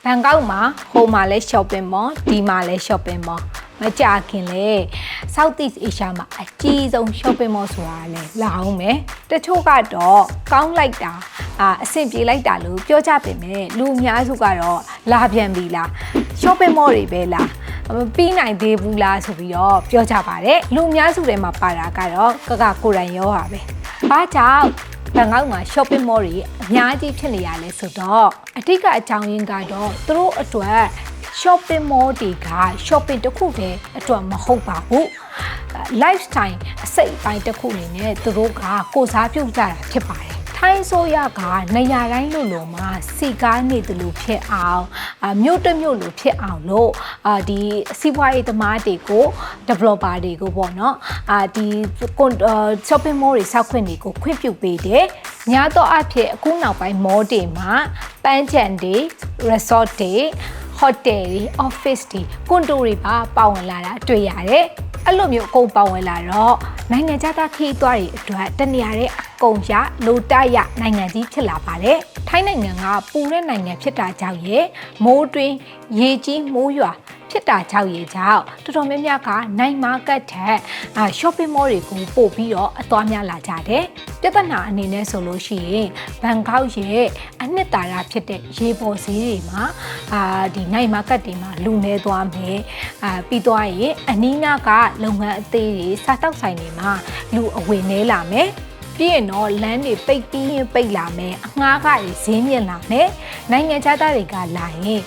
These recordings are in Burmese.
ဘန်ကောက်မှာဟိုမှာလဲ shopping mall ဒီမှာလဲ shopping mall မကြခင်လေ Southeast Asia မှာအကြီးဆုံး shopping mall ဆိုတာလဲလာအောင်မယ်တချို့ကတော့ကောင်းလိုက်တာအဆင်ပြေလိုက်တာလို့ပြောကြပေမဲ့လူအများစုကတော့လာပြန်ပြီလား shopping mall တွေပဲလားပြီးနိုင်သေးဘူးလားဆိုပြီးတော့ပြောကြပါတယ်လူအများစုတွေမှာပါတာကတော့ကကိုယ်တိုင်ရောပါပဲဘာကြောင့်ဘန်ကောက်မှာ shopping mall တွေအများကြီးဖြစ်နေရလဲဆိုတော့အဓိကအကြောင်းရင်းကတော့သူတို့အတွက် shopping mall တွေက shopping တစ်ခုတည်းအတွက်မဟုတ်ပါဘူး lifestyle အစိတ်အပိုင်းတစ်ခုအနေနဲ့သူတို့ကကိုစားပြုကြတာဖြစ်ပါတယ်ထိုင်းဆိုရကနေရာတိုင်းလို့မှစီကားနေတယ်လို့ဖြစ်အောင်မြို့တစ်မြို့လို့ဖြစ်အောင်လို့ဒီစီးပွားရေးသမားတွေကို developer တွေကိုပေါ့နော်ဒီ shopping mall တွေဆောက်ခွင့်တွေကိုခွင့်ပြုပေးတယ်များသောအားဖြင့်အခုနောက်ပိုင်း mall တွေမှာပန်းခြံတွေ resort တွေ hotel တွေ office တွေကွန်ဒိုတွေပါဝင်လာတာတွေ့ရတယ်အဲ့လိုမျိုးအကုန်ပါဝင်လာတော့နိုင်ငံခြားသားခရီးသွားတွေအတွက်တနေရာတဲ့အကုန်ရလိုတရနိုင်ငံကြီးဖြစ်လာပါတယ်ထိုင်းနိုင်ငံကပူတဲ့နိုင်ငံဖြစ်တာကြောင့်ရေမိုးတွင်းရေကြီးမိုးရွာဖြစ်တာကြောင့်ရေကြောင့်တော်တော်များများကနိုင်မာကတ်ထက်shopping mall တွေကိုပို့ပြီးတော့အသွားများလာကြတယ်ပြဿနာအနေနဲ့ဆိုလို့ရှိရင်ဘန်ကောက်ရဲ့အနှစ်သာရဖြစ်တဲ့ရေပေါ်ဈေးတွေမှာဒီနိုင်မာကတ်တွေမှာလူနေသွားမယ်ပြီးသွားရင်အနီးနားကလုပ်ငန်းအသေးတွေစားတောက်ဆိုင်တွေမှာလူအဝင်နေလာမယ်ပြီးရင်တော့လမ်းတွေပိတ်ပြီးရင်ပိတ်လာမယ်အငှားကတွေဈေးမြင့်လာမယ်နိုင်ငံခြားသားတွေကလာရင်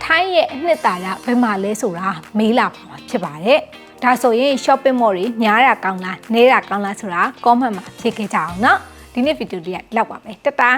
ထိုင်းရဲ့အနှစ်သာရဘယ်မှာလဲဆိုတာမေးလာပါဖြစ်ပါတယ်ဒါဆိုရင် shopping mall တွေများတာကောင်းလားနည်းတာကောင်းလားဆိုတာ comment မှာဖြေခဲ့ကြအောင်เนาะဒီနေ့ဗီဒီယိုလေးကလောက်ပါပဲတတား